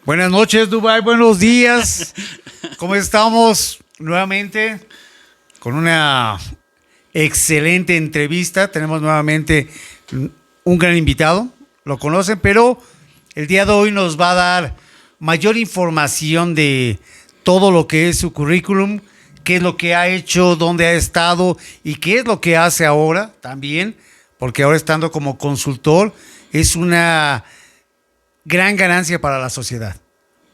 Buenas noches, Dubái, buenos días. ¿Cómo estamos? Nuevamente con una excelente entrevista. Tenemos nuevamente un gran invitado, lo conocen, pero el día de hoy nos va a dar mayor información de todo lo que es su currículum, qué es lo que ha hecho, dónde ha estado y qué es lo que hace ahora también, porque ahora estando como consultor es una gran ganancia para la sociedad.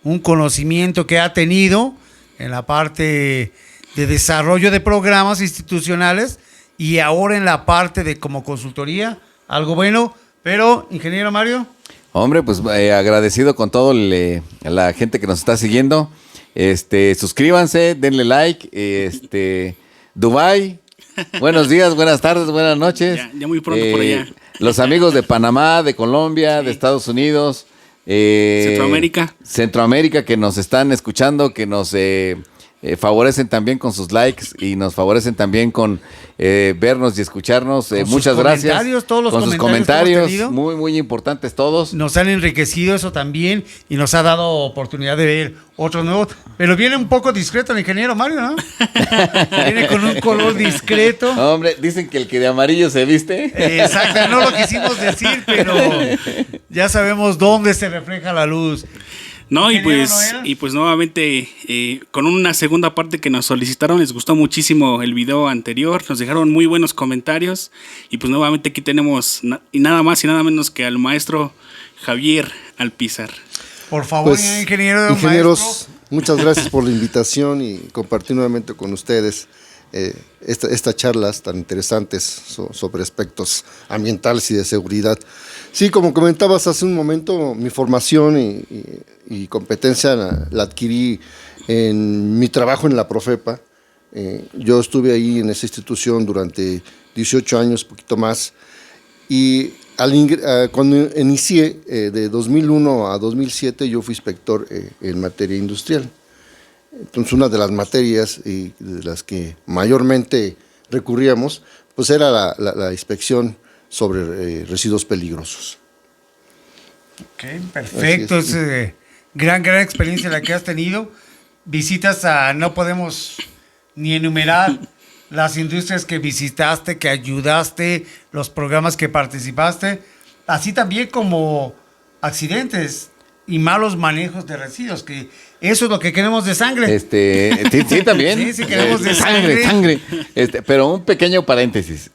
Un conocimiento que ha tenido en la parte de desarrollo de programas institucionales y ahora en la parte de como consultoría, algo bueno. Pero, ingeniero Mario. Hombre, pues agradecido con todo la gente que nos está siguiendo. Suscríbanse, denle like. Dubái, buenos días, buenas tardes, buenas noches. Ya muy pronto por allá. Los amigos de Panamá, de Colombia, sí, de Estados Unidos. Centroamérica que nos están escuchando, que nos favorecen también con sus likes y nos favorecen también con vernos y escucharnos. Muchas gracias. Todos los con sus comentarios muy, muy importantes todos. Nos han enriquecido eso también y nos ha dado oportunidad de ver otros nuevos. Pero viene un poco discreto el ingeniero Mario, ¿no? Viene con un color discreto. Hombre, dicen que el que de amarillo se viste. Exacto, no lo quisimos decir, pero ya sabemos dónde se refleja la luz. No, y pues nuevamente con una segunda parte que nos solicitaron, les gustó muchísimo el video anterior, nos dejaron muy buenos comentarios y pues nuevamente aquí tenemos nada más y nada menos que al maestro Javier Alpizar. Por favor, pues, ingenieros, maestro. Muchas gracias por la invitación y compartir nuevamente con ustedes estas charlas tan interesantes sobre aspectos ambientales y de seguridad. Sí, como comentabas hace un momento, mi formación y competencia la adquirí en mi trabajo en la Profepa. Yo estuve ahí en esa institución durante 18 años, poquito más, y cuando inicié de 2001 a 2007 yo fui inspector en materia industrial. Entonces una de las materias y de las que mayormente recurríamos pues era la inspección sobre residuos peligrosos. Ok, perfecto. Es gran experiencia la que has tenido. Visitas no podemos ni enumerar las industrias que visitaste, que ayudaste, los programas que participaste, así también como accidentes y malos manejos de residuos, que eso es lo que queremos de sangre. Sí, también. Sí, queremos de sangre. Pero un pequeño paréntesis.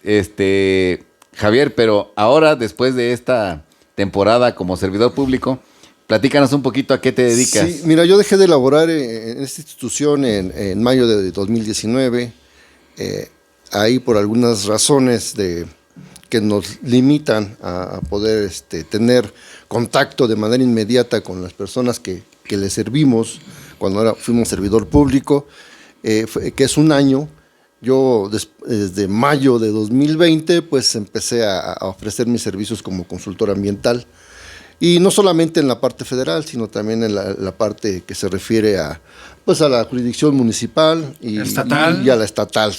Javier, pero ahora, después de esta temporada como servidor público, platícanos un poquito a qué te dedicas. Sí, mira, yo dejé de laborar en esta institución en mayo de 2019, ahí por algunas razones que nos limitan a poder tener contacto de manera inmediata con las personas que le servimos cuando fuimos servidor público, que es un año. Yo desde mayo de 2020 pues empecé a ofrecer mis servicios como consultor ambiental y no solamente en la parte federal sino también en la parte que se refiere a la jurisdicción municipal y a la estatal.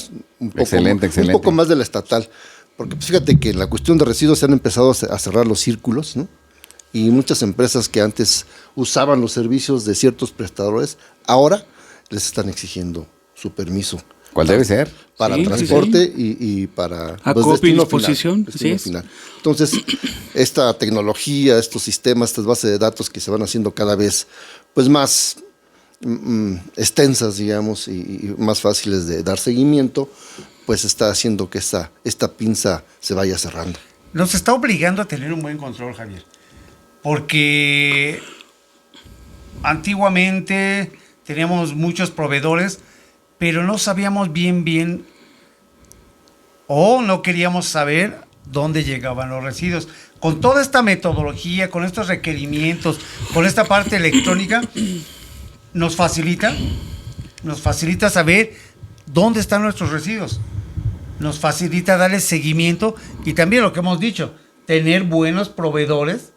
Excelente. Un poco más de la estatal, porque pues, fíjate que en la cuestión de residuos se han empezado a cerrar los círculos, ¿no? Y muchas empresas que antes usaban los servicios de ciertos prestadores ahora les están exigiendo su permiso. ¿Cuál debe ser? Para transporte y para destino final. Final. Entonces, esta tecnología, estos sistemas, estas bases de datos que se van haciendo cada vez pues más extensas, digamos, y más fáciles de dar seguimiento, pues está haciendo que esta pinza se vaya cerrando. Nos está obligando a tener un buen control, Javier, porque antiguamente teníamos muchos proveedores, pero no sabíamos bien o no queríamos saber dónde llegaban los residuos. Con toda esta metodología, con estos requerimientos, con esta parte electrónica, nos facilita saber dónde están nuestros residuos. Nos facilita darle seguimiento y también lo que hemos dicho, tener buenos proveedores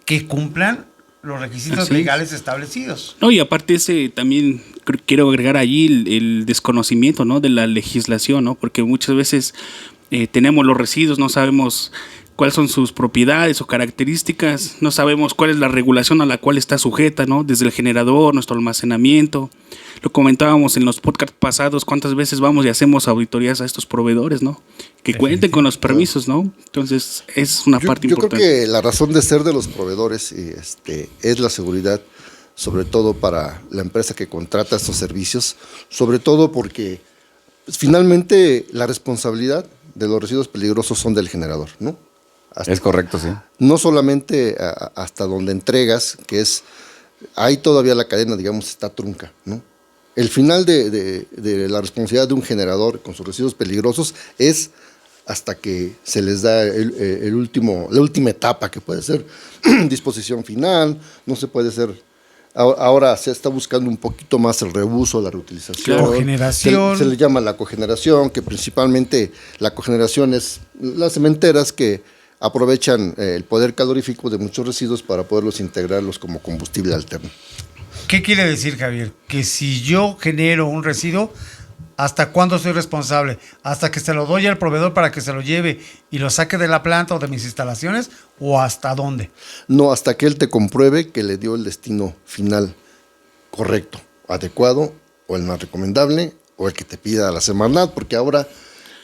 que cumplan los requisitos Así es. legales establecidos. No, y aparte también quiero agregar allí el desconocimiento, ¿no? De la legislación, ¿no? Porque muchas veces tenemos los residuos, no sabemos cuáles son sus propiedades o características, no sabemos cuál es la regulación a la cual está sujeta, ¿no? Desde el generador, nuestro almacenamiento. Lo comentábamos en los podcasts pasados, cuántas veces vamos y hacemos auditorías a estos proveedores, ¿no? Que cuenten con los permisos, ¿no? Entonces, es una parte importante. Yo creo que la razón de ser de los proveedores es la seguridad, sobre todo para la empresa que contrata estos servicios, sobre todo porque pues, finalmente la responsabilidad de los residuos peligrosos son del generador, ¿no? Es correcto, sí. No solamente hasta donde entregas, que es, ahí todavía la cadena, digamos, está trunca, ¿no? El final de la responsabilidad de un generador con sus residuos peligrosos es hasta que se les da la última etapa, que puede ser disposición final, no se puede ser. Ahora se está buscando un poquito más el reuso, la reutilización. Cogeneración. Se le llama la cogeneración, que principalmente la cogeneración es las cementeras que aprovechan el poder calorífico de muchos residuos para poderlos integrarlos como combustible alterno. ¿Qué quiere decir, Javier? Que si yo genero un residuo, ¿hasta cuándo soy responsable? ¿Hasta que se lo doy al proveedor para que se lo lleve y lo saque de la planta o de mis instalaciones? ¿O hasta dónde? No, hasta que él te compruebe que le dio el destino final correcto, adecuado, o el más recomendable, o el que te pida la Semarnat, porque ahora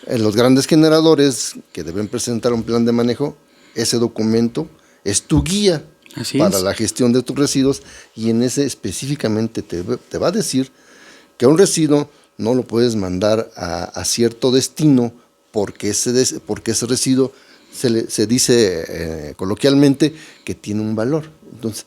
en los grandes generadores que deben presentar un plan de manejo, ese documento es tu guía para la gestión de tus residuos, y en ese específicamente te va a decir que un residuo no lo puedes mandar a cierto destino porque ese residuo se dice coloquialmente que tiene un valor. Entonces,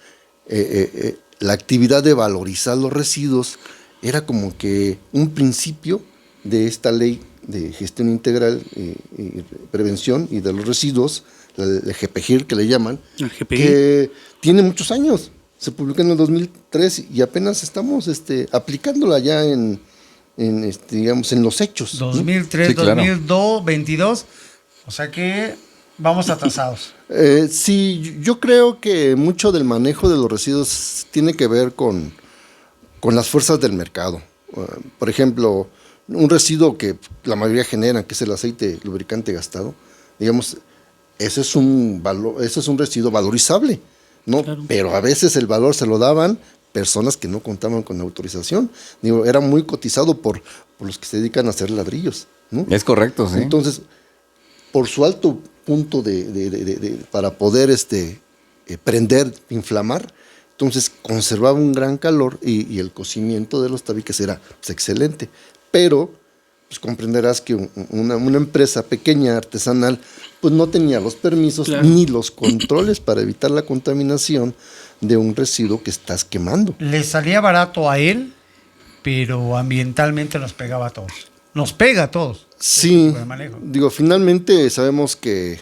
la actividad de valorizar los residuos era como que un principio de esta ley de gestión integral y prevención y de los residuos, el GPGIR que le llaman, que tiene muchos años. Se publicó en el 2003 y apenas estamos aplicándola ya digamos, en los hechos. 2003, Sí, claro. 2022, o sea que vamos atrasados. Sí, yo creo que mucho del manejo de los residuos tiene que ver con las fuerzas del mercado. Por ejemplo, un residuo que la mayoría generan, que es el aceite lubricante gastado, digamos, ese es un residuo valorizable, ¿no? Claro. Pero a veces el valor se lo daban personas que no contaban con autorización. Digo, era muy cotizado por los que se dedican a hacer ladrillos, ¿no? Es correcto, sí. Entonces, por su alto punto para poder prender, inflamar, entonces conservaba un gran calor y el cocimiento de los tabiques era pues, excelente. Pero pues comprenderás que una empresa pequeña, artesanal, pues no tenía los permisos ni los controles para evitar la contaminación de un residuo que estás quemando. Le salía barato a él, pero ambientalmente nos pegaba a todos. Nos pega a todos. Sí, digo, finalmente sabemos que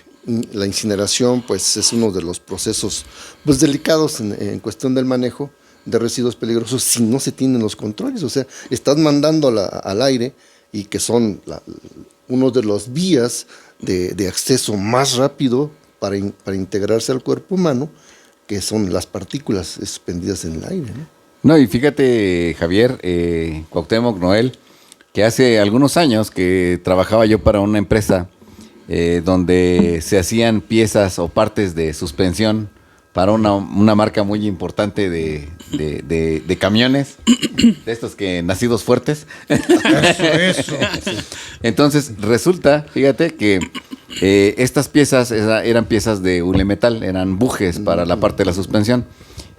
la incineración pues es uno de los procesos pues delicados en cuestión del manejo de residuos peligrosos si no se tienen los controles. O sea, estás mandando al aire, y que son uno de los vías de acceso más rápido para integrarse al cuerpo humano, que son las partículas suspendidas en el aire, ¿no? No, y fíjate, Javier, Cuauhtémoc, Noel, que hace algunos años que trabajaba yo para una empresa donde se hacían piezas o partes de suspensión para una marca muy importante de camiones, de estos que nacidos fuertes. Eso. Entonces, resulta, fíjate, que estas piezas eran piezas de hule metal, eran bujes para la parte de la suspensión.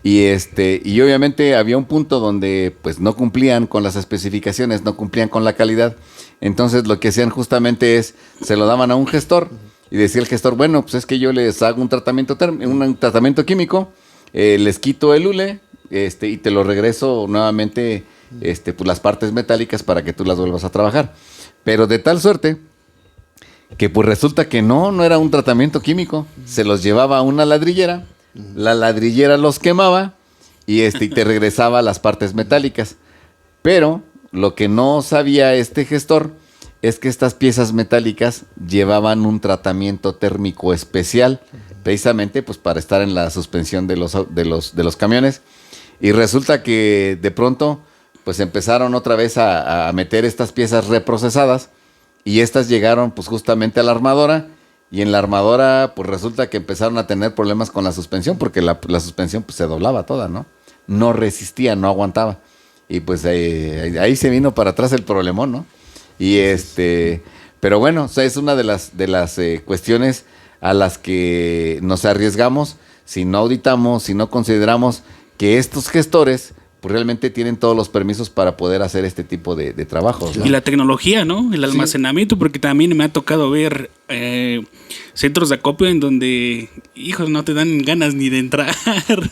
Y obviamente había un punto donde pues no cumplían con las especificaciones, no cumplían con la calidad. Entonces lo que hacían justamente es, se lo daban a un gestor y decía el gestor, bueno, pues es que yo les hago un tratamiento químico, les quito el hule y te lo regreso nuevamente pues las partes metálicas para que tú las vuelvas a trabajar. Pero de tal suerte que pues resulta que no era un tratamiento químico, se los llevaba a una ladrillera. La ladrillera los quemaba y te regresaba las partes metálicas. Pero lo que no sabía este gestor es que estas piezas metálicas llevaban un tratamiento térmico especial precisamente pues para estar en la suspensión de los camiones. Y resulta que de pronto pues empezaron otra vez a meter estas piezas reprocesadas y estas llegaron pues justamente a la armadora, y en la armadora pues resulta que empezaron a tener problemas con la suspensión, porque la suspensión pues se doblaba toda, ¿no? No resistía, no aguantaba. Y pues ahí se vino para atrás el problemón, ¿no? Y pero bueno, o sea, es una de las cuestiones a las que nos arriesgamos si no auditamos, si no consideramos que estos gestores pues realmente tienen todos los permisos para poder hacer este tipo de trabajos, ¿no? Y la tecnología, ¿no? El almacenamiento, porque también me ha tocado ver centros de acopio en donde, hijos, no te dan ganas ni de entrar.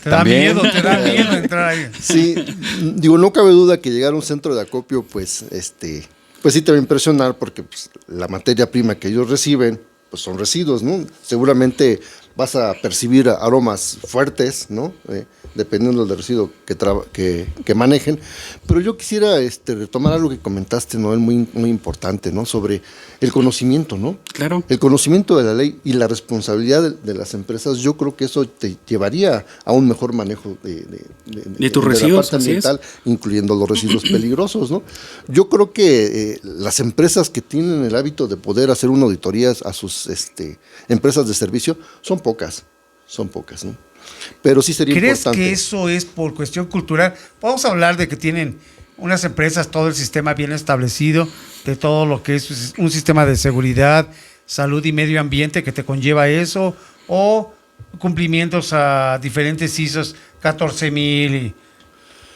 Te da miedo entrar ahí. Sí, digo, no cabe duda que llegar a un centro de acopio, pues sí te va a impresionar, porque pues, la materia prima que ellos reciben, pues son residuos, ¿no? Seguramente vas a percibir aromas fuertes, ¿no? Dependiendo del residuo que manejen. Pero yo quisiera retomar algo que comentaste, Noel, muy, muy importante, ¿no? Sobre el conocimiento, ¿no? Claro. El conocimiento de la ley y la responsabilidad de las empresas, yo creo que eso te llevaría a un mejor manejo de tus residuos, la parte ambiental, incluyendo los residuos peligrosos, ¿no? Yo creo que las empresas que tienen el hábito de poder hacer una auditoría a sus empresas de servicio son pocas, ¿no? Pero sí sería importante. ¿Crees que eso es por cuestión cultural? Vamos a hablar de que tienen unas empresas todo el sistema bien establecido, de todo lo que es un sistema de seguridad, salud y medio ambiente que te conlleva eso, o cumplimientos a diferentes ISOs 14000.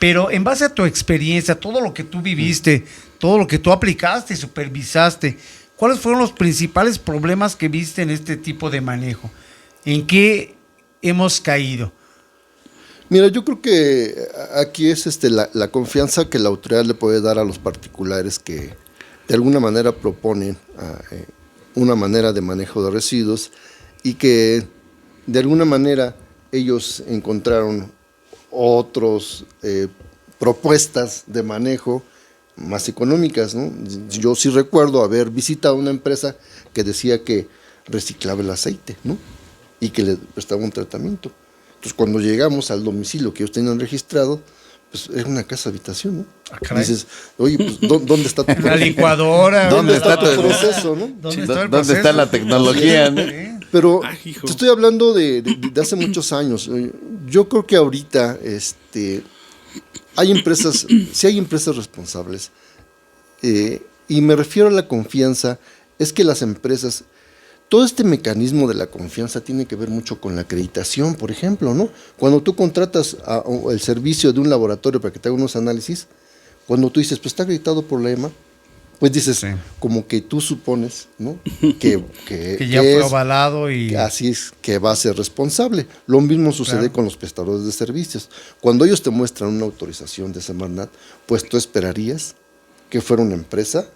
Pero en base a tu experiencia, todo lo que tú viviste, todo lo que tú aplicaste y supervisaste, ¿cuáles fueron los principales problemas que viste en este tipo de manejo? ¿En qué hemos caído? Mira, yo creo que aquí es la confianza que la autoridad le puede dar a los particulares que de alguna manera proponen una manera de manejo de residuos, y que de alguna manera ellos encontraron otras propuestas de manejo más económicas, ¿no? Yo sí recuerdo haber visitado una empresa que decía que reciclaba el aceite, ¿no? Y que le prestaba un tratamiento. Entonces, cuando llegamos al domicilio que ellos tenían registrado, pues era una casa habitación, ¿no? Dices, oye, pues ¿dónde está tu La licuadora. ¿Dónde está tu proceso, no? ¿Dónde está la tecnología, ¿no? Pero te estoy hablando de hace muchos años. Yo creo que ahorita hay empresas, sí hay empresas responsables, y me refiero a la confianza. Es que las empresas, todo este mecanismo de la confianza tiene que ver mucho con la acreditación, por ejemplo, ¿no? Cuando tú contratas el servicio de un laboratorio para que te haga unos análisis, cuando tú dices, pues está acreditado por la EMA, pues dices, sí, como que tú supones, ¿no? Que ya fue avalado y así es, que va a ser responsable. Lo mismo sucede con los prestadores de servicios. Cuando ellos te muestran una autorización de Semarnat, pues tú esperarías que fuera una empresa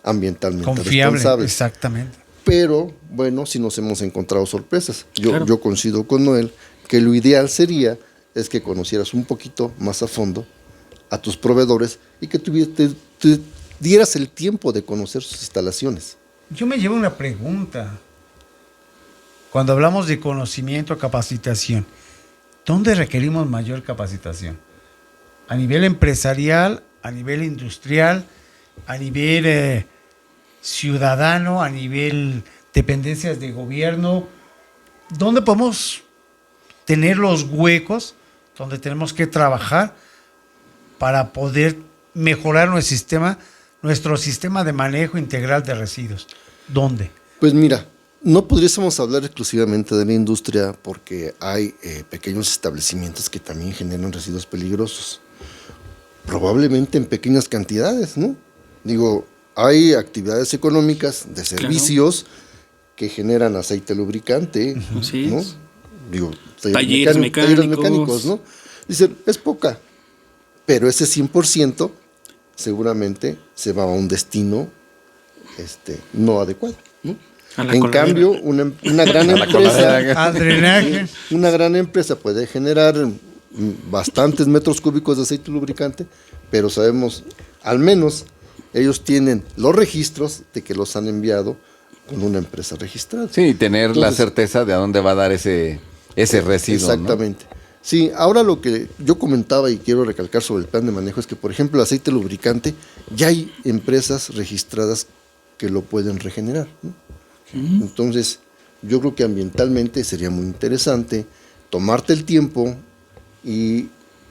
ambientalmente confiable, responsable. Exactamente. Pero, bueno, sí nos hemos encontrado sorpresas. Yo coincido con Noel que lo ideal sería es que conocieras un poquito más a fondo a tus proveedores y que te dieras el tiempo de conocer sus instalaciones. Yo me llevo una pregunta. Cuando hablamos de conocimiento, capacitación, ¿dónde requerimos mayor capacitación? ¿A nivel empresarial, a nivel industrial, a nivel ciudadano, a nivel dependencias de gobierno? ¿Dónde podemos tener los huecos donde tenemos que trabajar para poder mejorar nuestro sistema de manejo integral de residuos? ¿Dónde? Pues mira, no podríamos hablar exclusivamente de la industria, porque hay pequeños establecimientos que también generan residuos peligrosos, probablemente en pequeñas cantidades, ¿no? Digo, hay actividades económicas de servicios que generan aceite lubricante, ¿no? Digo, talleres mecánicos, ¿no? Dicen, es poca, pero ese 100% seguramente se va a un destino no adecuado, ¿no? En cambio, una gran empresa, al drenaje, una gran empresa puede generar bastantes metros cúbicos de aceite lubricante, pero sabemos, al menos ellos tienen los registros de que los han enviado con una empresa registrada. Sí, tener la certeza de a dónde va a dar ese residuo. Exactamente. ¿No? Sí, ahora lo que yo comentaba y quiero recalcar sobre el plan de manejo es que, por ejemplo, el aceite lubricante, ya hay empresas registradas que lo pueden regenerar, ¿no? Entonces, yo creo que ambientalmente sería muy interesante tomarte el tiempo, y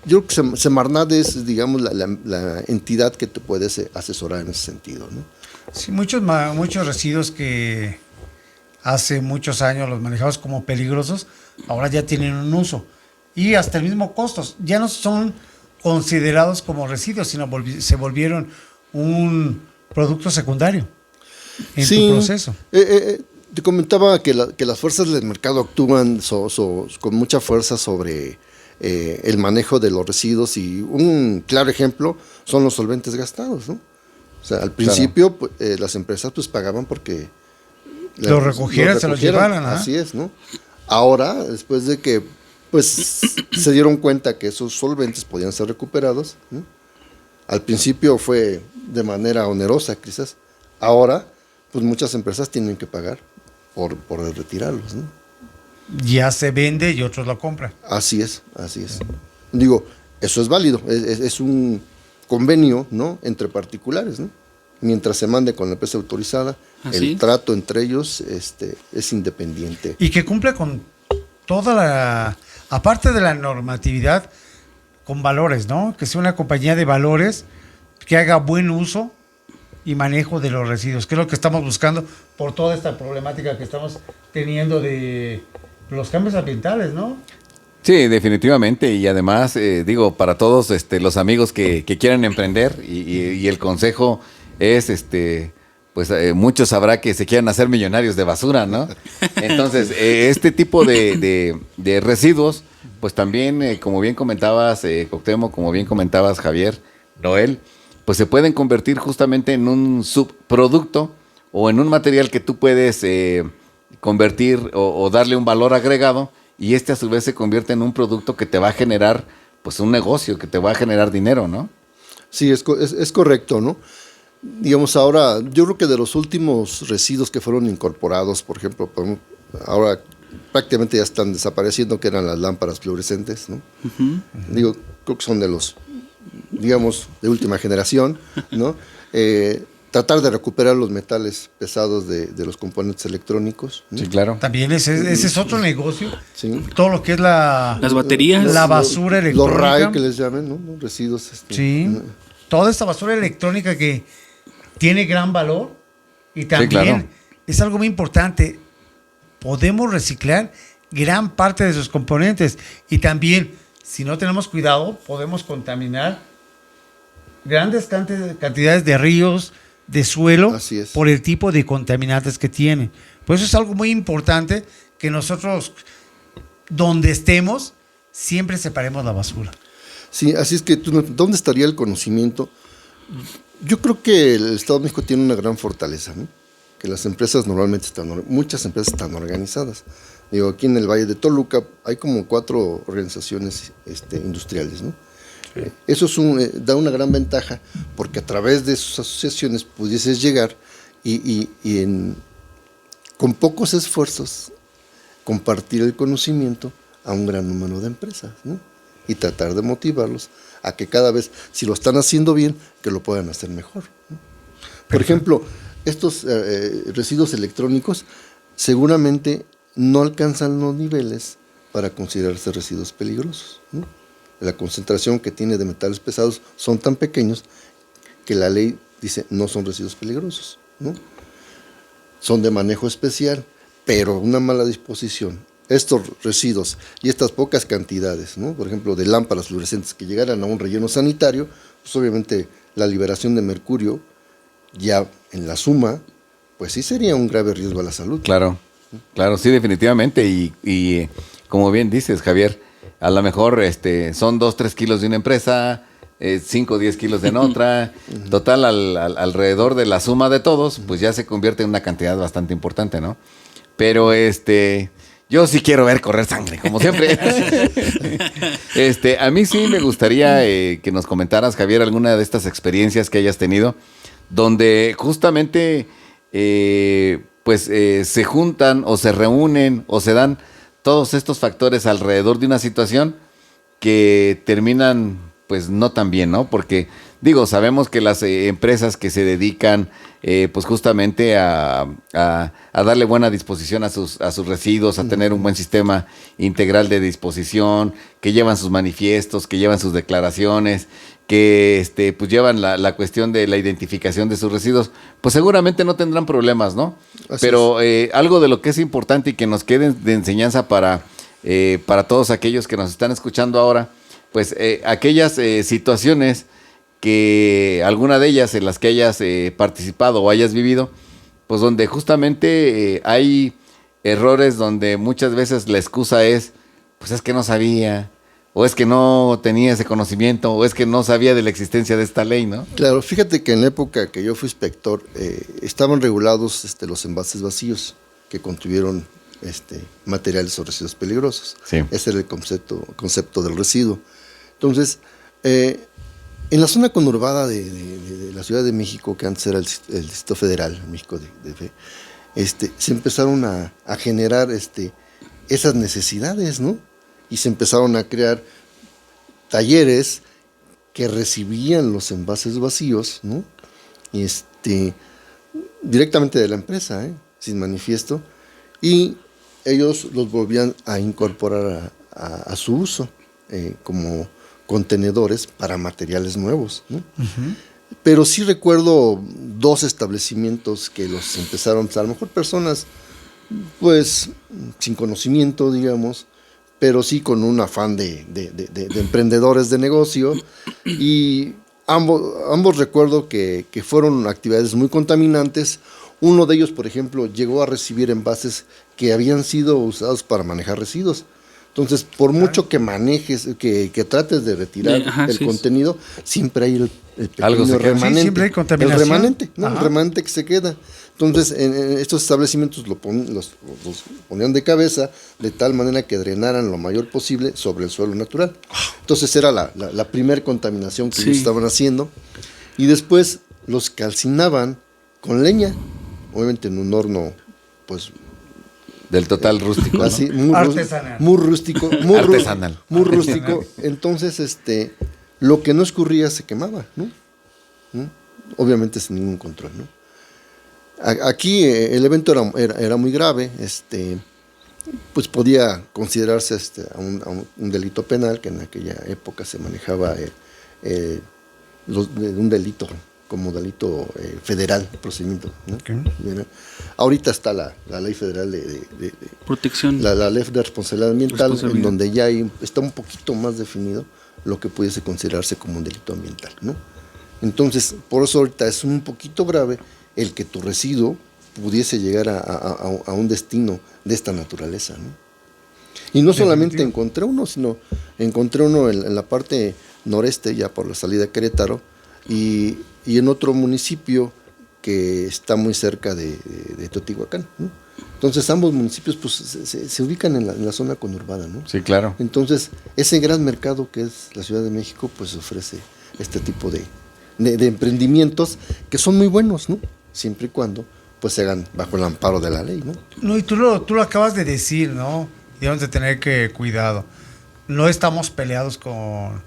yo creo que Semarnat es, digamos, la entidad que te puede asesorar en ese sentido, ¿no? Sí, muchos residuos que hace muchos años los manejamos como peligrosos, ahora ya tienen un uso. Y hasta el mismo costos, ya no son considerados como residuos, sino se volvieron un producto secundario en tu proceso. Te comentaba que las fuerzas del mercado actúan con mucha fuerza sobre el manejo de los residuos, y un claro ejemplo son los solventes gastados, ¿no? O sea, al principio las empresas pues pagaban porque los recogieran, se los llevaran. Así es, ¿no? Ahora, después de que pues se dieron cuenta que esos solventes podían ser recuperados, ¿no? Al principio fue de manera onerosa quizás, ahora pues muchas empresas tienen que pagar por retirarlos, ¿no? Ya se vende y otros lo compran. Así es. Digo, eso es válido, es un convenio, ¿no?, entre particulares, ¿no? Mientras se mande con la empresa autorizada, el trato entre ellos es independiente. Y que cumple con toda aparte de la normatividad, con valores, ¿no? Que sea una compañía de valores que haga buen uso y manejo de los residuos, que es lo que estamos buscando por toda esta problemática que estamos teniendo de los cambios ambientales, ¿no? Sí, definitivamente, y además, digo, para todos los amigos que quieren emprender, y el consejo es, pues muchos sabrá que se quieran hacer millonarios de basura, ¿no? Entonces, este tipo de residuos, pues también, como bien comentabas, Cuauhtémoc, como bien comentabas, Javier, Noel, pues se pueden convertir justamente en un subproducto o en un material que tú puedes convertir o darle un valor agregado, y a su vez se convierte en un producto que te va a generar pues un negocio, que te va a generar dinero, ¿no? Sí, es correcto, ¿no? Digamos, ahora, yo creo que de los últimos residuos que fueron incorporados, por ejemplo, ahora prácticamente ya están desapareciendo, que eran las lámparas fluorescentes, ¿no? Digo, creo que son de los, digamos, de última generación, ¿no? Tratar de recuperar los metales pesados de los componentes electrónicos, ¿no? Sí, claro. También ese es otro negocio. Sí. Todo lo que es las baterías, la basura electrónica. Los RAE que les llamen, ¿no? Residuos. Sí. Toda esta basura electrónica que tiene gran valor, y también claro, es algo muy importante. Podemos reciclar gran parte de sus componentes, y también, si no tenemos cuidado, podemos contaminar grandes cantidades de ríos, de suelo, por el tipo de contaminantes que tiene. Por eso es algo muy importante que nosotros, donde estemos, siempre separemos la basura. Sí, así es que, ¿dónde estaría el conocimiento? Yo creo que el Estado de México tiene una gran fortaleza, ¿no? Que las empresas normalmente muchas empresas están organizadas. Digo, aquí en el Valle de Toluca hay como 4 organizaciones industriales, ¿no? Eso da una gran ventaja, porque a través de sus asociaciones pudieses llegar y con pocos esfuerzos compartir el conocimiento a un gran número de empresas, ¿no? Y tratar de motivarlos a que cada vez, si lo están haciendo bien, que lo puedan hacer mejor, ¿no? Por ejemplo, estos residuos electrónicos seguramente no alcanzan los niveles para considerarse residuos peligrosos, ¿no? La concentración que tiene de metales pesados son tan pequeños que la ley dice no son residuos peligrosos, ¿no? Son de manejo especial, pero una mala disposición, estos residuos y estas pocas cantidades, ¿no? Por ejemplo, de lámparas fluorescentes que llegaran a un relleno sanitario, pues obviamente la liberación de mercurio ya en la suma, pues sí sería un grave riesgo a la salud. Claro, sí, definitivamente, y como bien dices, Javier, a lo mejor son 2-3 kilos de una empresa, 5 o 10 kilos de otra, total alrededor de la suma de todos, pues ya se convierte en una cantidad bastante importante, ¿no? Pero yo sí quiero ver correr sangre, como siempre. A mí sí me gustaría que nos comentaras, Javier, alguna de estas experiencias que hayas tenido, donde justamente pues se juntan o se reúnen o se dan todos estos factores alrededor de una situación que terminan pues no tan bien, ¿no? Porque digo, sabemos que las empresas que se dedican pues justamente a darle buena disposición a sus residuos, a tener un buen sistema integral de disposición, que llevan sus manifiestos, que llevan sus declaraciones, que pues llevan la cuestión de la identificación de sus residuos, pues seguramente no tendrán problemas, ¿no? Pero algo de lo que es importante y que nos quede de enseñanza para todos aquellos que nos están escuchando ahora, pues aquellas situaciones que alguna de ellas en las que hayas participado o hayas vivido, pues donde justamente hay errores donde muchas veces la excusa es, pues es que no sabía, o es que no tenía ese conocimiento, o es que no sabía de la existencia de esta ley, ¿no? Claro, fíjate que en la época que yo fui inspector, estaban regulados los envases vacíos que contuvieron materiales o residuos peligrosos. Sí. Ese era el concepto del residuo. Entonces, en la zona conurbada de la Ciudad de México, que antes era el Distrito Federal, México se empezaron a generar esas necesidades, ¿no? Y se empezaron a crear talleres que recibían los envases vacíos, ¿no? Directamente de la empresa, sin manifiesto, y ellos los volvían a incorporar a su uso como contenedores para materiales nuevos, ¿no? Uh-huh. Pero sí recuerdo 2 establecimientos que los empezaron, a lo mejor personas pues sin conocimiento, digamos, pero sí con un afán de emprendedores de negocio, y ambos recuerdo que fueron actividades muy contaminantes. Uno de ellos, por ejemplo, llegó a recibir envases que habían sido usados para manejar residuos. Entonces, por mucho que manejes, que trates de retirar el contenido, siempre hay el pequeño remanente. Sí, siempre hay contaminación. El remanente, ¿no? El remanente que se queda. Entonces, en estos establecimientos los ponían de cabeza de tal manera que drenaran lo mayor posible sobre el suelo natural. Entonces, era la primer contaminación que ellos estaban haciendo. Y después los calcinaban con leña, obviamente en un horno, pues, del total rústico, así, ¿no? Artesanal. Muy rústico. Artesanal. Muy rústico. Entonces, lo que no escurría se quemaba, ¿no? Obviamente sin ningún control, ¿no? Aquí el evento era muy grave, pues podía considerarse un delito penal, que en aquella época se manejaba un delito como delito federal, procedimiento, ¿no? Okay. Ahorita está la ley federal de protección, la ley de responsabilidad ambiental, en donde ya está un poquito más definido lo que pudiese considerarse como un delito ambiental, ¿no? Entonces, por eso ahorita es un poquito grave el que tu residuo pudiese llegar a un destino de esta naturaleza, ¿no? Y no solamente encontré uno, sino encontré uno en la parte noreste, ya por la salida de Querétaro, y en otro municipio que está muy cerca de Teotihuacán, ¿no? Entonces ambos municipios pues se ubican en la zona conurbada, ¿no? Sí, claro. Entonces ese gran mercado que es la Ciudad de México pues ofrece este tipo de emprendimientos que son muy buenos, ¿no? Siempre y cuando pues se hagan bajo el amparo de la ley, ¿no? No, y tú lo acabas de decir, ¿no? Debemos de tener cuidado. No estamos peleados con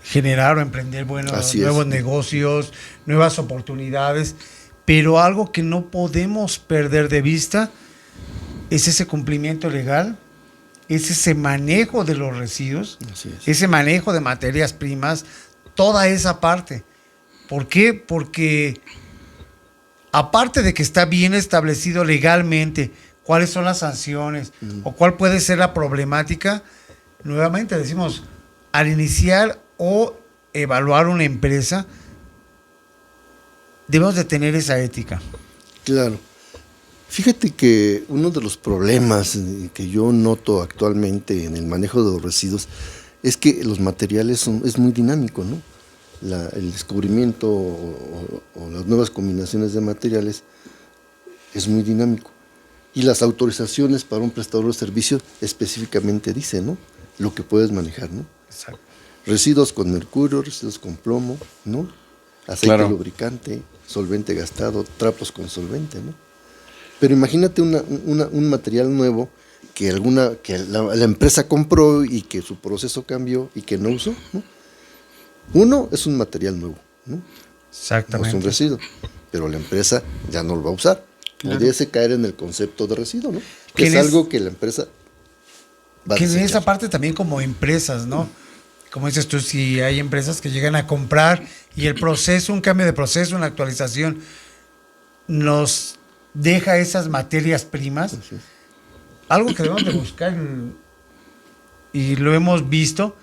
generar o emprender nuevos negocios, nuevas oportunidades, pero algo que no podemos perder de vista es ese cumplimiento legal, es ese manejo de los residuos, ese manejo de materias primas, toda esa parte. ¿Por qué? Porque aparte de que está bien establecido legalmente cuáles son las sanciones o cuál puede ser la problemática, nuevamente decimos, al iniciar o evaluar una empresa, debemos de tener esa ética. Claro. Fíjate que uno de los problemas que yo noto actualmente en el manejo de los residuos es que los materiales es muy dinámico, ¿no? El descubrimiento o las nuevas combinaciones de materiales es muy dinámico. Y las autorizaciones para un prestador de servicios específicamente dicen, ¿no?, lo que puedes manejar, ¿no? Exacto. Residuos con mercurio, residuos con plomo, ¿no? Aceite lubricante, solvente gastado, trapos con solvente, ¿no? Pero imagínate un material nuevo que la empresa compró y que su proceso cambió y que no usó, ¿no? Uno es un material nuevo, ¿no? Exactamente. No es un residuo, pero la empresa ya no lo va a usar. Claro. Pudiese caer en el concepto de residuo, ¿no? Que Que es en algo que la empresa va a Que en desechar. esa parte también como empresas, ¿no? Como dices tú, si hay empresas que llegan a comprar y el proceso, un cambio de proceso, una actualización, nos deja esas materias primas, Así es. algo que debemos de buscar, y lo hemos visto,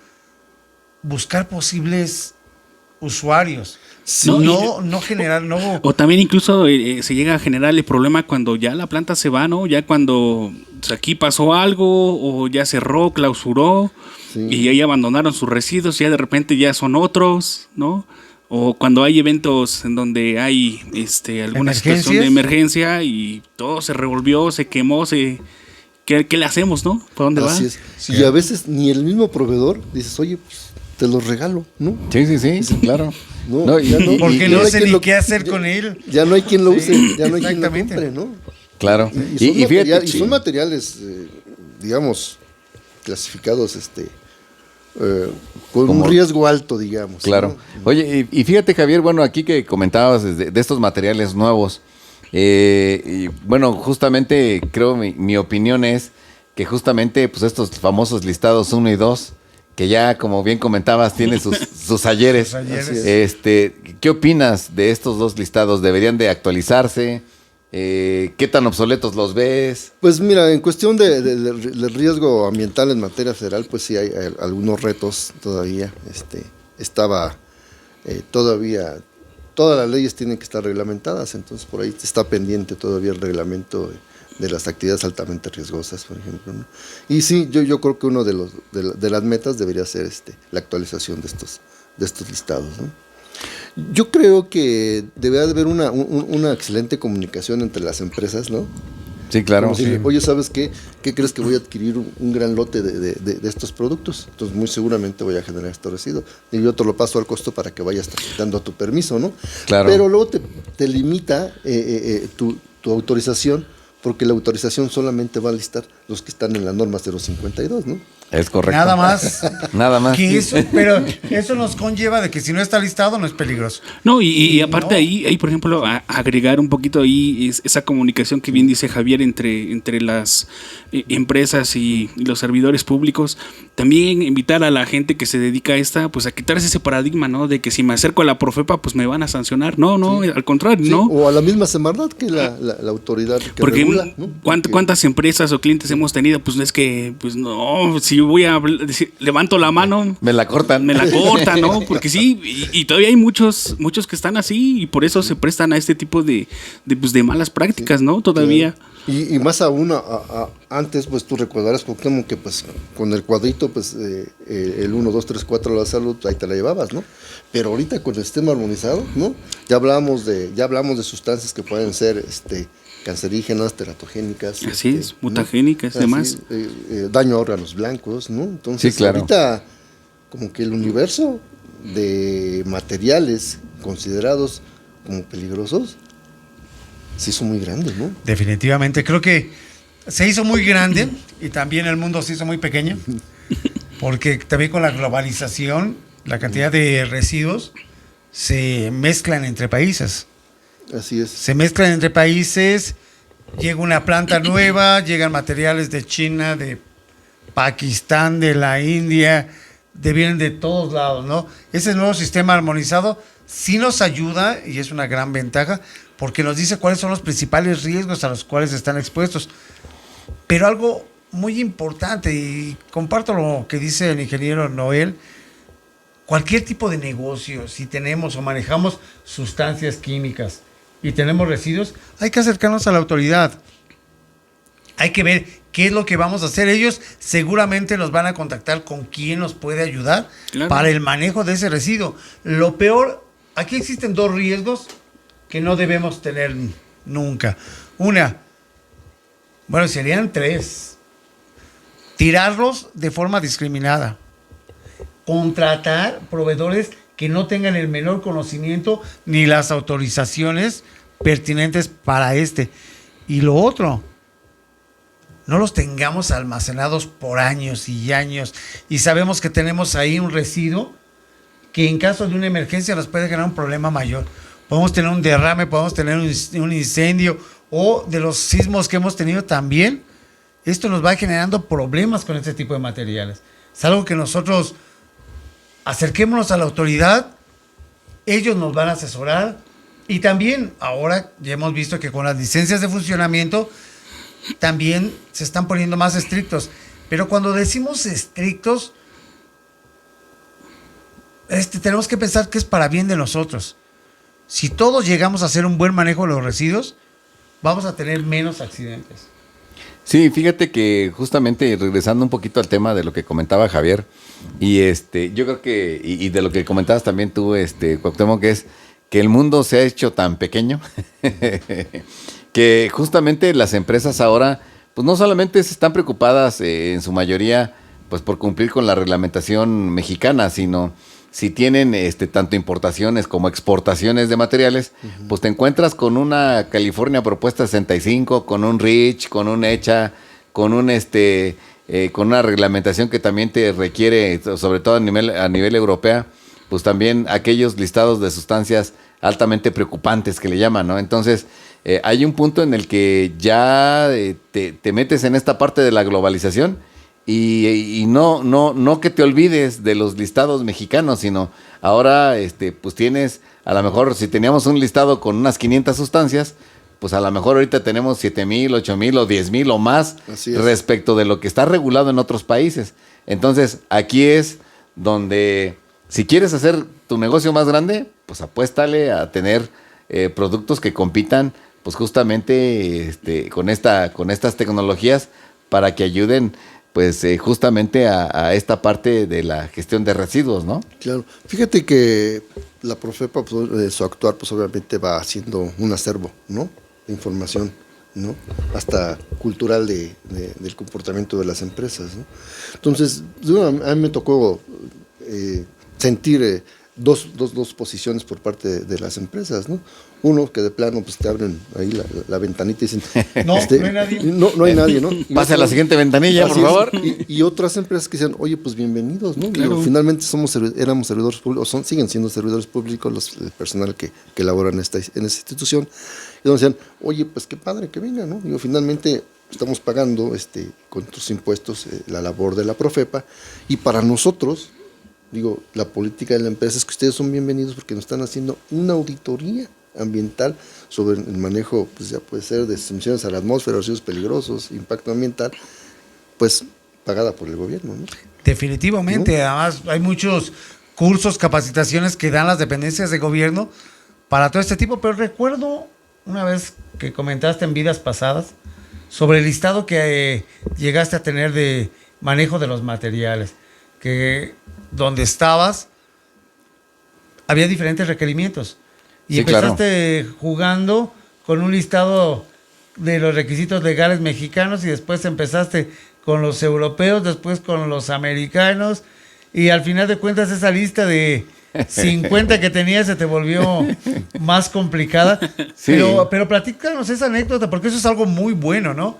buscar posibles usuarios. Sí. No generar, no... O también incluso se llega a generar el problema cuando ya la planta se va, ¿no? Ya cuando aquí pasó algo o ya cerró, clausuró Sí. y ahí abandonaron sus residuos, ya de repente ya son otros, ¿no? O cuando hay eventos en donde hay alguna situación de emergencia y todo se revolvió, se quemó, ¿qué le hacemos, no? ¿Por dónde va? Así es. Sí. Y a veces ni el mismo proveedor dices, oye, pues te los regalo, ¿no? Sí, claro. No, No, ya no. Porque y no hay sé quien ni lo- qué hacer con él. Ya no hay quien lo use, Sí, ya no hay quien lo exactamente. compre, ¿no? Claro. Y fíjate, son materiales, digamos, clasificados con Como- un riesgo alto, digamos. claro. ¿no? Oye, y fíjate, Javier, bueno, aquí que comentabas de estos materiales nuevos, y bueno, justamente creo mi opinión es que justamente pues estos famosos listados 1 y 2, que ya como bien comentabas, tienen sus ayeres. Sus ayeres. Así es. ¿Qué opinas de estos dos listados? ¿Deberían de actualizarse? ¿Qué tan obsoletos los ves? Pues mira, en cuestión del riesgo ambiental en materia federal, pues sí hay algunos retos todavía. Todavía, todas las leyes tienen que estar reglamentadas, entonces por ahí está pendiente todavía el reglamento de las actividades altamente riesgosas, por ejemplo, ¿no? Y sí, yo creo que uno de las metas debería ser la actualización de estos listados, ¿no? Yo creo que debería de haber una excelente comunicación entre las empresas, ¿no? Sí, claro. Como decirle, oye, ¿sabes qué? ¿Qué crees que voy a adquirir un gran lote de estos productos? Entonces, muy seguramente voy a generar este residuo. Y yo te lo paso al costo para que vayas dando tu permiso, ¿no? Claro. Pero luego te limita tu autorización, porque la autorización solamente va a listar los que están en la norma 052, ¿no? Es correcto. Nada más. Nada más. Que eso, pero eso nos conlleva de que si no está listado no es peligroso. No, y aparte no. ahí, por ejemplo, agregar un poquito ahí esa comunicación que bien dice Javier entre las empresas y los servidores públicos. También invitar a la gente que se dedica a esta, pues a quitarse ese paradigma, ¿no? De que si me acerco a la Profepa, pues me van a sancionar. No, al contrario, Sí, ¿no? o a la misma Semarnat, que la autoridad que Porque regula, ¿no? ¿cuántas empresas o clientes hemos tenido? Pues es que, pues no, si voy a levanto la mano, Me la cortan. me la cortan, ¿no? Porque sí, y todavía hay muchos que están así y por eso se prestan a este tipo de malas prácticas, ¿no? Todavía. Y más aún, antes, pues tú recordarás como que pues con el cuadrito, pues el 1, 2, 3, 4 de la salud, ahí te la llevabas, ¿no? Pero ahorita con el sistema armonizado, ¿no? Ya hablamos de sustancias que pueden ser cancerígenas, teratogénicas. Así es, mutagénicas y Así, demás. daño a órganos blancos, ¿no? Entonces, Sí, claro. ahorita como que el universo de materiales considerados como peligrosos se hizo muy grande, ¿no? Definitivamente. Creo que se hizo muy grande y también el mundo se hizo muy pequeño. Porque también con la globalización, la cantidad de residuos se mezclan entre países. Así es. Se mezclan entre países, llega una planta nueva, llegan materiales de China, de Pakistán, de la India, vienen de todos lados, ¿no? Ese nuevo sistema armonizado sí nos ayuda y es una gran ventaja porque nos dice cuáles son los principales riesgos a los cuales están expuestos. Pero algo muy importante, y comparto lo que dice el ingeniero Noel, cualquier tipo de negocio, si tenemos o manejamos sustancias químicas y tenemos residuos, hay que acercarnos a la autoridad. Hay que ver qué es lo que vamos a hacer. Ellos seguramente nos van a contactar con quién nos puede ayudar Claro. para el manejo de ese residuo. Lo peor, aquí existen dos riesgos que no debemos tener nunca. Serían tres. Tirarlos de forma discriminada. Contratar proveedores que no tengan el menor conocimiento ni las autorizaciones pertinentes para Y lo otro, no los tengamos almacenados por años y años y sabemos que tenemos ahí un residuo que en caso de una emergencia nos puede generar un problema mayor. Podemos tener un derrame, podemos tener un incendio o de los sismos que hemos tenido también. Esto nos va generando problemas con este tipo de materiales. Es algo que nosotros acerquémonos a la autoridad, ellos nos van a asesorar y también ahora ya hemos visto que con las licencias de funcionamiento también se están poniendo más estrictos. Pero cuando decimos estrictos, tenemos que pensar que es para bien de nosotros. Si todos llegamos a hacer un buen manejo de los residuos, vamos a tener menos accidentes. Sí, fíjate que justamente regresando un poquito al tema de lo que comentaba Javier, y yo creo que, y de lo que comentabas también tú, Cuauhtémoc, que es que el mundo se ha hecho tan pequeño que justamente las empresas ahora, pues no solamente están preocupadas en su mayoría, pues por cumplir con la reglamentación mexicana, sino si tienen tanto importaciones como exportaciones de materiales, pues te encuentras con una California Propuesta 65, con un REACH, con un ECHA, con un con una reglamentación que también te requiere, sobre todo a nivel europeo, pues también aquellos listados de sustancias altamente preocupantes que le llaman, ¿no? Entonces, hay un punto en el que ya te metes en esta parte de la globalización y no que te olvides de los listados mexicanos, sino ahora pues tienes, a lo mejor si teníamos un listado con unas 500 sustancias, pues a lo mejor ahorita tenemos 7,000, 8,000 o 10,000 o más respecto de lo que está regulado en otros países. Entonces, aquí es donde, si quieres hacer tu negocio más grande, pues apuéstale a tener productos que compitan pues justamente con estas tecnologías para que ayuden pues justamente a esta parte de la gestión de residuos, ¿no? Claro. Fíjate que la Profepa, pues, su actuar, pues obviamente va haciendo un acervo, ¿no? De información, ¿no? Hasta cultural del comportamiento de las empresas, ¿no? Entonces, a mí me tocó sentir dos posiciones por parte de las empresas, ¿no? Uno que de plano pues te abren ahí la ventanita y dicen no hay nadie. No hay nadie, ¿no? Pase a la siguiente ventanilla, por favor. Y otras empresas que dicen, oye, pues bienvenidos, ¿no? Claro. Finalmente éramos servidores públicos, siguen siendo servidores públicos el personal que labora en esta institución. Y donde decían, oye, pues qué padre que venga, ¿no? Digo, finalmente estamos pagando con nuestros impuestos la labor de la Profepa, y para nosotros, digo, la política de la empresa es que ustedes son bienvenidos porque nos están haciendo una auditoría ambiental sobre el manejo, pues ya puede ser de emisiones a la atmósfera, residuos peligrosos, impacto ambiental, pues pagada por el gobierno, ¿no? Definitivamente, ¿no? Además hay muchos cursos, capacitaciones que dan las dependencias de gobierno para todo este tipo, pero recuerdo una vez que comentaste en vidas pasadas sobre el listado que llegaste a tener de manejo de los materiales, que donde estabas había diferentes requerimientos. Y sí, empezaste jugando con un listado de los requisitos legales mexicanos y después empezaste con los europeos, después con los americanos y al final de cuentas esa lista de 50 que tenías se te volvió más complicada. Sí. Pero platícanos esa anécdota porque eso es algo muy bueno, ¿no?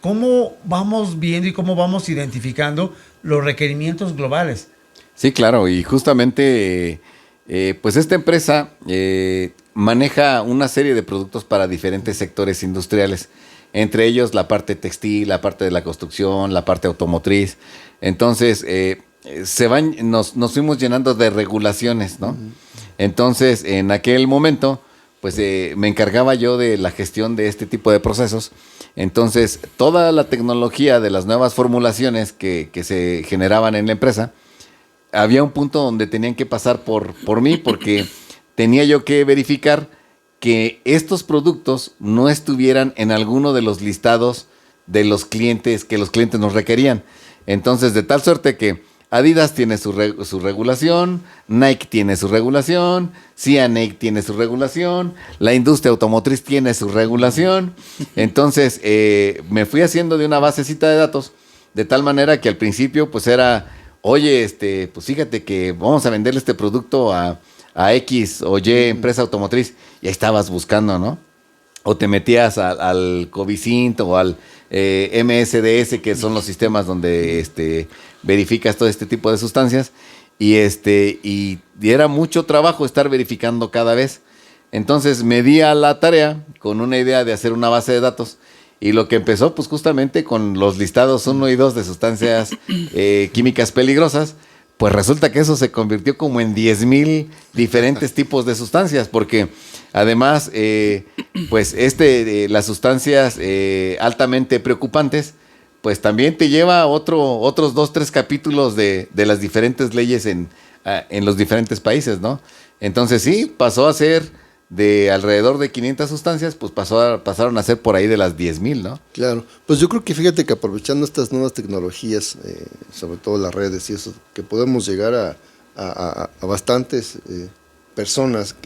¿Cómo vamos viendo y cómo vamos identificando los requerimientos globales? Sí, claro, y justamente pues esta empresa maneja una serie de productos para diferentes sectores industriales, entre ellos la parte textil, la parte de la construcción, la parte automotriz. Entonces, nos fuimos llenando de regulaciones, ¿no? Entonces, en aquel momento, pues me encargaba yo de la gestión de este tipo de procesos. Entonces, toda la tecnología de las nuevas formulaciones que se generaban en la empresa, había un punto donde tenían que pasar por mí porque tenía yo que verificar que estos productos no estuvieran en alguno de los listados de los clientes que los clientes nos requerían. Entonces, de tal suerte que Adidas tiene su regulación, Nike tiene su regulación, CNH tiene su regulación, la industria automotriz tiene su regulación. Entonces, me fui haciendo de una basecita de datos de tal manera que al principio pues era, oye, pues fíjate que vamos a venderle este producto a X o Y empresa automotriz, y ahí estabas buscando, ¿no? o te metías al Covicint o al MSDS, que son los sistemas donde verificas todo este tipo de sustancias, y era mucho trabajo estar verificando cada vez. Entonces me di a la tarea con una idea de hacer una base de datos, y lo que empezó pues justamente con los listados 1 y 2 de sustancias químicas peligrosas, pues resulta que eso se convirtió como en 10,000 diferentes tipos de sustancias, porque además pues las sustancias altamente preocupantes, pues también te lleva a otros 2, 3 capítulos de las diferentes leyes en los diferentes países, ¿no? Entonces sí, pasó a ser de alrededor de 500 sustancias, pues pasaron a ser por ahí de las 10,000, ¿no? Claro, pues yo creo que fíjate que aprovechando estas nuevas tecnologías, sobre todo las redes y eso, que podemos llegar a bastantes personas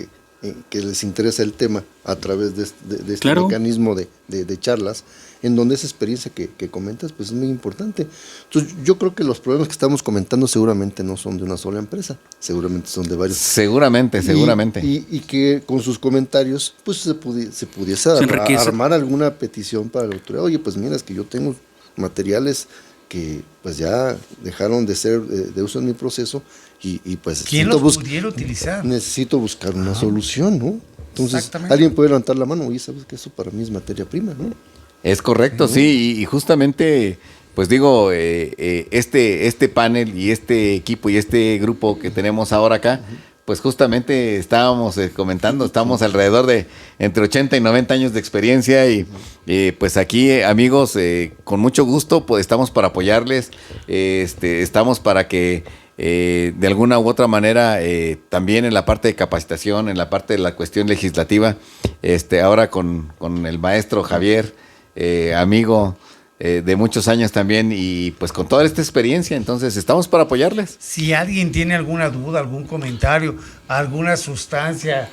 que les interesa el tema a través de este Claro. mecanismo de charlas, en donde esa experiencia que comentas pues es muy importante. Entonces yo creo que los problemas que estamos comentando seguramente no son de una sola empresa, seguramente son de varios. Seguramente. Y que con sus comentarios pues se pudiese armar alguna petición para la autoridad. Oye, pues mira, es que yo tengo materiales que pues ya dejaron de ser de uso en mi proceso y pues ¿quién los pudiera utilizar? Necesito buscar una solución, ¿no? Entonces alguien puede levantar la mano, oye, sabes que eso para mí es materia prima, ¿no? Es correcto, sí, y justamente, pues digo, este panel y este equipo y este grupo que tenemos ahora acá, pues justamente estábamos comentando, estamos alrededor de entre 80 y 90 años de experiencia y pues aquí, amigos, con mucho gusto, pues estamos para apoyarles, estamos para que de alguna u otra manera, también en la parte de capacitación, en la parte de la cuestión legislativa, ahora con el maestro Javier, amigo de muchos años también, y pues con toda esta experiencia, entonces estamos para apoyarles. Si alguien tiene alguna duda, algún comentario, alguna sustancia.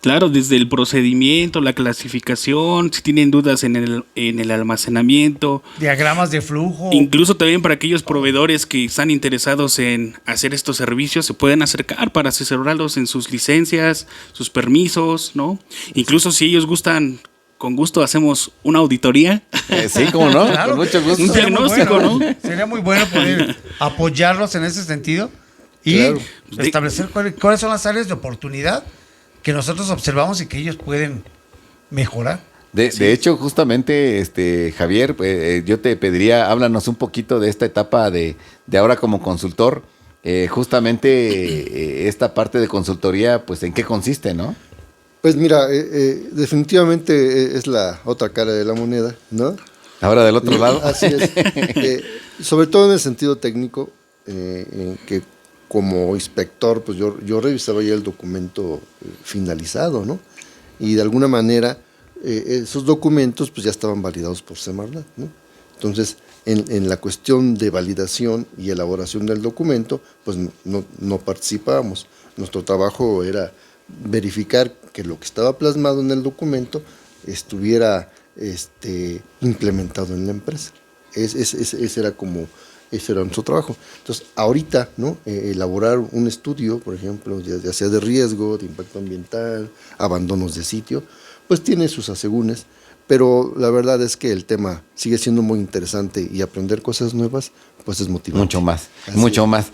Claro, desde el procedimiento, la clasificación, si tienen dudas en el almacenamiento. Diagramas de flujo. Incluso también para aquellos proveedores que están interesados en hacer estos servicios, se pueden acercar para asesorarlos en sus licencias, sus permisos, ¿no? Incluso si ellos gustan, con gusto hacemos una auditoría. Sí, cómo no, Claro, con mucho gusto. Un diagnóstico, ¿no? Sería muy bueno poder apoyarlos en ese sentido y Claro. establecer cuáles son las áreas de oportunidad que nosotros observamos y que ellos pueden mejorar. De hecho, justamente, Javier, yo te pediría, háblanos un poquito de esta etapa de ahora como consultor. Justamente esta parte de consultoría, pues, ¿en qué consiste, no? Pues mira, definitivamente es la otra cara de la moneda, ¿no? Ahora del otro lado. Así es. Sobre todo en el sentido técnico, que como inspector, pues yo revisaba ya el documento finalizado, ¿no? Y de alguna manera esos documentos pues ya estaban validados por Semarnat, ¿no? Entonces, en la cuestión de validación y elaboración del documento, pues no participábamos. Nuestro trabajo era verificar que lo que estaba plasmado en el documento estuviera implementado en la empresa. Ese era nuestro trabajo. Entonces, ahorita, ¿no? Elaborar un estudio, por ejemplo, ya sea de riesgo, de impacto ambiental, abandonos de sitio, pues tiene sus asegúnes, pero la verdad es que el tema sigue siendo muy interesante y aprender cosas nuevas, pues es motivante. Mucho más.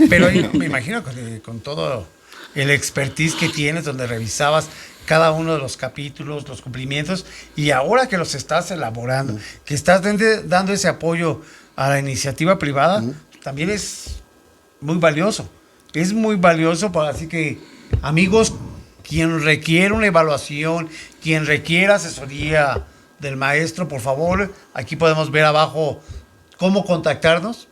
Pero yo me imagino que con todo el expertise que tienes, donde revisabas cada uno de los capítulos, los cumplimientos, y ahora que los estás elaborando, que estás dando ese apoyo a la iniciativa privada, también es muy valioso. Es muy valioso, así que, amigos, quien requiere una evaluación, quien requiera asesoría del maestro, por favor, aquí podemos ver abajo cómo contactarnos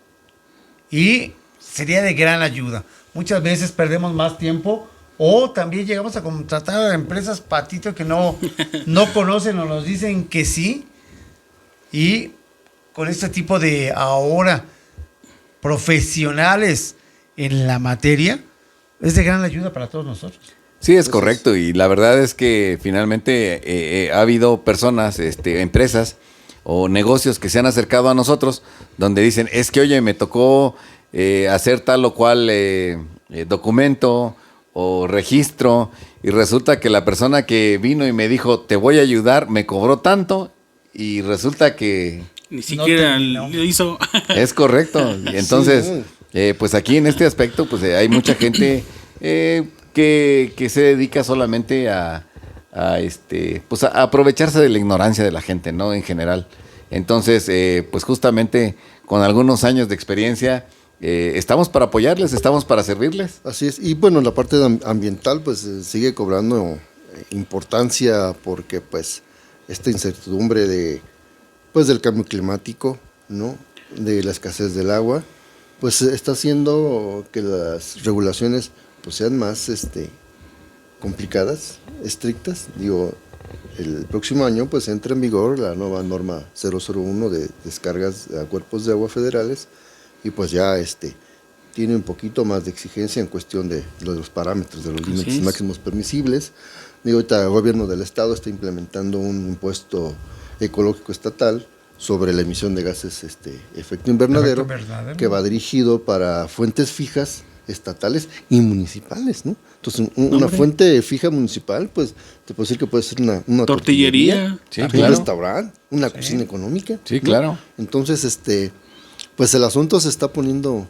y sería de gran ayuda. Muchas veces perdemos más tiempo o también llegamos a contratar a empresas patito que no conocen o nos dicen que sí, y con este tipo de ahora profesionales en la materia es de gran ayuda para todos nosotros. Sí, es correcto, y la verdad es que finalmente ha habido personas, empresas o negocios que se han acercado a nosotros donde dicen, es que oye, me tocó hacer tal o cual documento o registro, y resulta que la persona que vino y me dijo, te voy a ayudar, me cobró tanto y resulta que... Ni siquiera terminó. lo hizo. Es correcto. Y entonces, pues aquí en este aspecto, pues hay mucha gente que se dedica solamente a pues a aprovecharse de la ignorancia de la gente, ¿no? En general. Entonces, pues justamente con algunos años de experiencia, estamos para apoyarles, estamos para servirles. Así es. Y bueno, la parte ambiental pues sigue cobrando importancia porque pues esta incertidumbre del cambio climático, ¿no? De la escasez del agua, pues está haciendo que las regulaciones pues sean más complicadas, estrictas. Digo, el próximo año pues entra en vigor la nueva norma 001 de descargas a cuerpos de agua federales y pues ya tiene un poquito más de exigencia en cuestión de los parámetros, de los límites máximos permisibles. Digo, ahorita el gobierno del estado está implementando un impuesto ecológico estatal sobre la emisión de gases efecto invernadero, que va dirigido para fuentes fijas estatales y municipales, ¿no? Entonces, una fuente fija municipal, pues, te puedo decir que puede ser una tortillería, sí, un claro. restaurante, una cocina económica. Sí, ¿no? claro. Entonces, pues el asunto se está poniendo,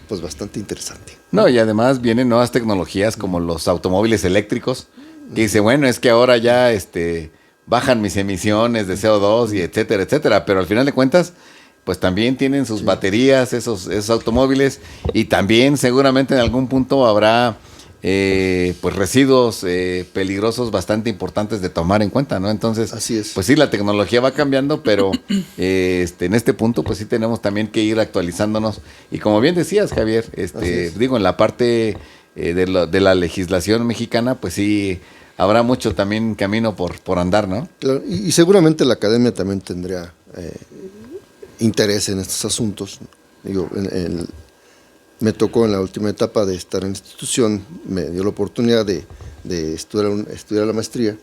pues, bastante interesante. No, y además vienen nuevas tecnologías como los automóviles eléctricos, que dice, bueno, es que ahora ya bajan mis emisiones de CO2 y etcétera, etcétera, pero al final de cuentas, pues también tienen sus baterías, esos automóviles, y también seguramente en algún punto habrá pues residuos peligrosos bastante importantes de tomar en cuenta, ¿no? Entonces, así es. Pues sí, la tecnología va cambiando, pero en este punto pues sí tenemos también que ir actualizándonos. Y como bien decías, Javier, digo, en la parte de la legislación mexicana, pues sí habrá mucho también camino por andar, ¿no? Claro, y seguramente la academia también tendría interés en estos asuntos. Digo, me tocó en la última etapa de estar en la institución, me dio la oportunidad de estudiar la maestría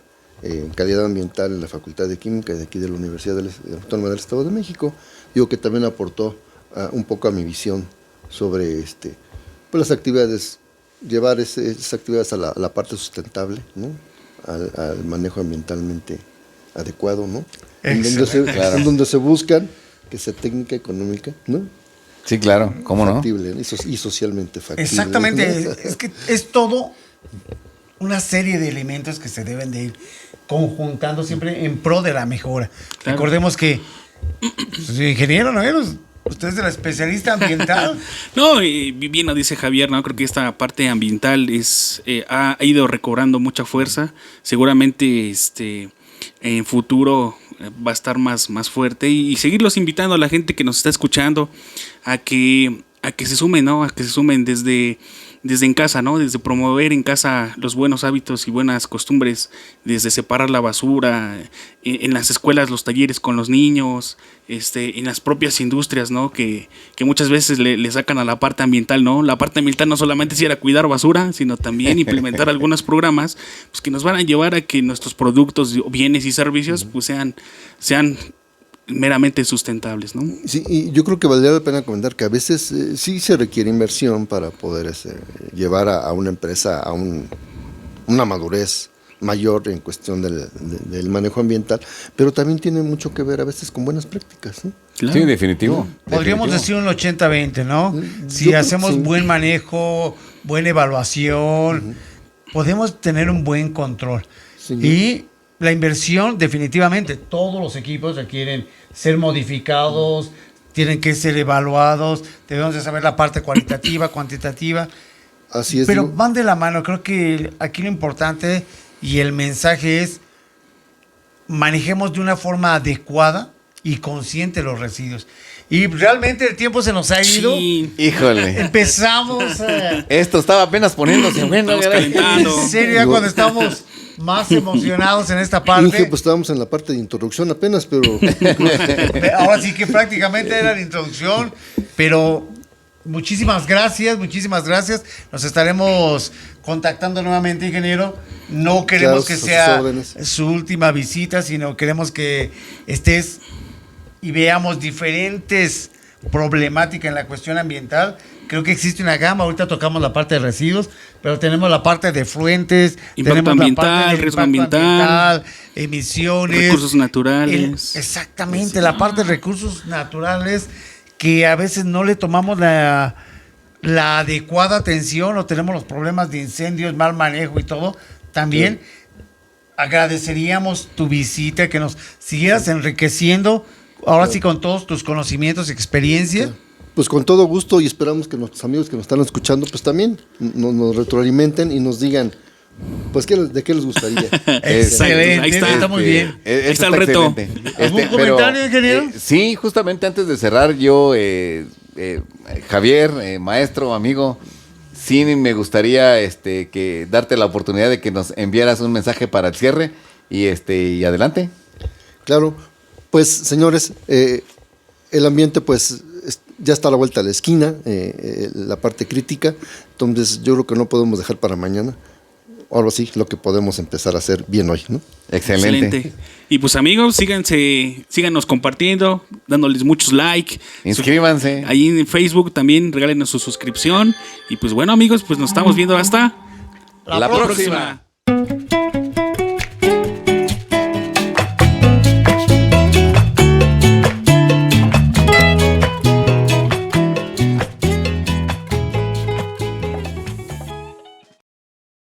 en calidad ambiental en la Facultad de Química de aquí de la Universidad Autónoma del Estado de México. Digo que también aportó un poco a mi visión sobre pues las actividades, llevar esas actividades a la parte sustentable, ¿no? Al manejo ambientalmente adecuado, ¿no? En donde se buscan que sea técnica, económica, ¿no? Sí, claro, ¿cómo no? Factible, ¿no? Y socialmente factible. Exactamente, ¿no? es que es todo una serie de elementos que se deben de ir conjuntando siempre en pro de la mejora. Claro. Recordemos que ingeniero, ¿no? Usted es el especialista ambiental. No, bien lo dice Javier, ¿no? Creo que esta parte ambiental ha ido recobrando mucha fuerza. Seguramente en futuro va a estar más fuerte y seguirlos invitando a la gente que nos está escuchando a que se sumen, ¿no? A que se sumen desde en casa, ¿no? Desde promover en casa los buenos hábitos y buenas costumbres, desde separar la basura, en las escuelas, los talleres con los niños, en las propias industrias, ¿no? Que muchas veces le sacan a la parte ambiental, ¿no? La parte ambiental no solamente es ir a cuidar basura, sino también implementar algunos programas pues, que nos van a llevar a que nuestros productos, bienes y servicios pues sean meramente sustentables, ¿no? Sí, y yo creo que valdría la pena comentar que a veces sí se requiere inversión para poder llevar a una empresa a una madurez mayor en cuestión del manejo ambiental, pero también tiene mucho que ver a veces con buenas prácticas, ¿no? Claro. Sí, definitivo. Podríamos decir un 80-20, ¿no? Si hacemos buen manejo, buena evaluación, podemos tener un buen control. Sí. Y la inversión, definitivamente, todos los equipos requieren ser modificados, tienen que ser evaluados, debemos de saber la parte cualitativa, cuantitativa. Así es. Pero digo, van de la mano. Creo que aquí lo importante y el mensaje es manejemos de una forma adecuada y consciente los residuos. Y realmente el tiempo se nos ha ido. Sí. Híjole. Empezamos Esto estaba apenas poniéndose bueno. Estamos calentando. en serio, ya cuando estamos más emocionados en esta Inge, parte. pues estábamos en la parte de introducción apenas, pero Ahora sí que prácticamente era la introducción, pero muchísimas gracias. Nos estaremos contactando nuevamente, ingeniero. No queremos Claro, que a sus sea órdenes. su última visita, sino queremos que estés y veamos diferentes problemática en la cuestión ambiental. Creo que existe una gama, ahorita tocamos la parte de residuos, pero tenemos la parte de fluentes, Impacto tenemos ambiental, la parte del riesgo impacto ambiental, emisiones. recursos naturales. Exactamente, la parte de recursos naturales que a veces no le tomamos la adecuada atención o tenemos los problemas de incendios, mal manejo y todo. También agradeceríamos tu visita, que nos siguieras enriqueciendo, ahora sí con todos tus conocimientos y experiencia. Pues con todo gusto, y esperamos que nuestros amigos que nos están escuchando pues también nos retroalimenten y nos digan pues de qué les gustaría. Excelente, Ahí está. muy bien. Ahí está el reto. ¿Algún comentario, ingeniero? Sí, justamente antes de cerrar, yo, Javier, maestro, amigo, sí me gustaría que darte la oportunidad de que nos enviaras un mensaje para el cierre y adelante. Claro, pues señores, el ambiente pues ya está a la vuelta de la esquina, la parte crítica, entonces yo creo que no podemos dejar para mañana. Ahora sí, lo que podemos empezar a hacer bien hoy, ¿no? Excelente. Y pues amigos, síganos compartiendo, dándoles muchos like. Inscríbanse. Ahí en Facebook también regálenos su suscripción. Y pues bueno amigos, pues nos estamos viendo hasta la próxima.